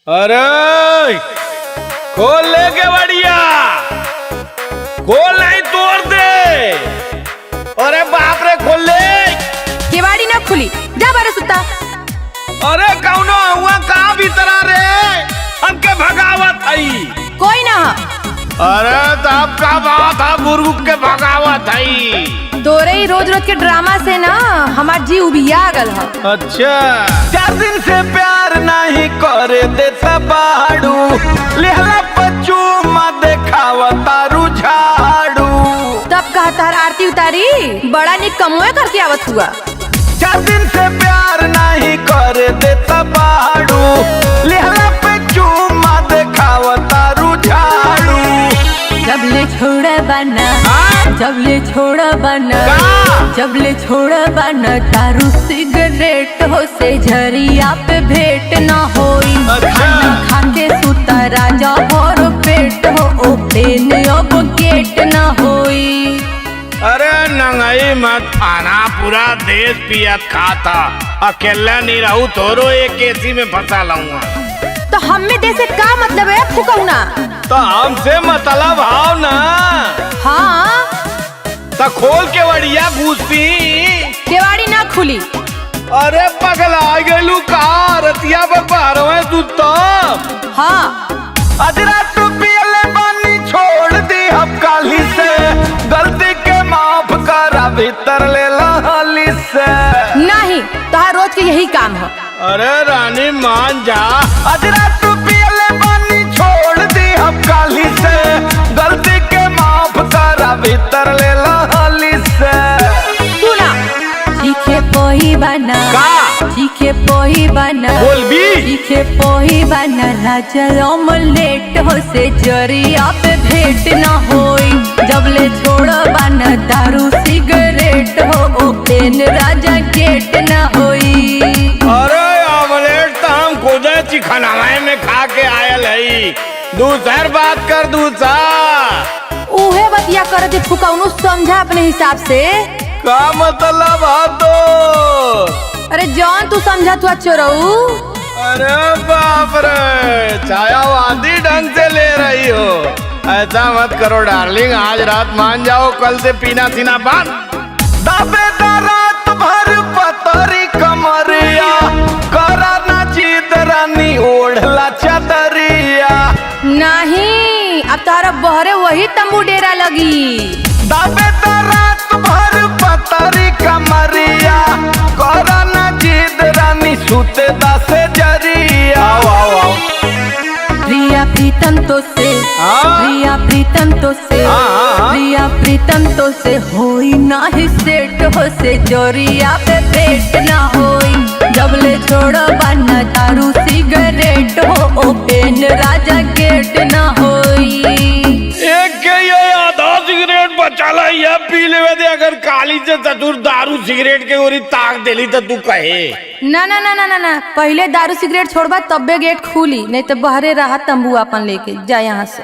अरे खोल ले के बढ़िया, खोल नहीं तोड़ दे। अरे बाप रे खोल ले। केवाड़ी ना खुली, जा बारे सुता। अरे कौनो हुआ कहाँ भीतर रे, हमके भगावत आई। कोई ना। अरे तब का बात है, गुरगुप के भगावत आई। तोरे ही रोज रोज के ड्रामा से ना हमार जी उबिया गल है। अच्छा 4 दिन से प्यार नहीं करे देता बाड़ू, लेहला पच्चू मा देखावा तारू झाड़ू। तब कहा तार आरती उतारी, बड़ा निक कमोए करके आवत हुआ। 4 दिन से प्यार नहीं करे देता बाड़ू, लेहला पच्चू मा देखावा तारू झाड़ू। जब ले छोड़ा बना, जब ले छोड़ा बना, जब ले छोड़ा बना, दारू सिगरेट हो से झरिया पे भेंट ना होई। खाना खा के सुता राजा और पेट हो, ओपन अब गेट ना होई। अरे नंगाई मत खाना, पूरा देश पियत खाता, अकेला नहीं रहू तोरो एक एसी में फंसा लाऊंगा। तो हम में देसे का मतलब है फुकौना? तो हमसे मतलब हाव ना। हाँ तो खोल के बढ़िया घुसी। केवाड़ी ना खुली। अरे पगला गेलू का, रतिया पे बारहवें सुता। हाँ अजरा तू पियले पानी छोड़ दी हम काली से, गलती के माफ करा भीतर ले लाली से। नहीं, तो रोज के यही काम है। अरे रानी मान जा, अजरा तू पियले पानी छोड़ दी हम काली से, गलती के माफ करा भीतर ले लाली से। सुना चीखे पोही बना का चीखे पोही बना, बोल भी चीखे पोही बना, राजा ऑमलेट हो से जरिया पे भेंट ना होई। जब ले छोड़ा बना, दारू सिगरेट हो, ओपन राजा गेट ना होई। अरे ऑमलेट तो हम खुद चिकनावे में खा के आयल है, दूसर बात कर दूसरा। उहे बतिया कर दे फुकौनु, समझा अपने हिसाब से। का मतलब है तो? अरे जॉन तू समझा तू चोरऊ। अरे बाप रे, छायावादी ढंग से ले रही हो। ऐसा मत करो डार्लिंग, आज रात मान जाओ, कल से पीना सीना बंद। दावेदार रात भर पतरी कमरिया, करा ना जीत रानी ओढ़ला चादरिया। नहीं, अब तारा बहरे वही तंबू डेरा लगी। दावेदार रात भर पतरी कमरिया, करा ना जीत रानी सुते दासे जरिया। आओ प्रिया प्रीतम तो से, प्रिया प्रीतम तो से, प्रिया प्रीतम तो से होई ना ही सेट हो से जरिया पे पेट ना होई। जब ले छोड़ा बना, दारू सिगरेट हो, ओपन राजा गेट ना होई। एक के ये आधा सिगरेट बचाला या पी लेवे दे, अगर काली से चतुर दारू सिगरेट के ओरी ताक देली तो तू कहे। ना ना ना ना ना ना, पहले दारू सिगरेट छोड़बा तब्बे गेट खुली, नहीं तो बहरे रहा तंबू अपन लेके जा यहाँ से।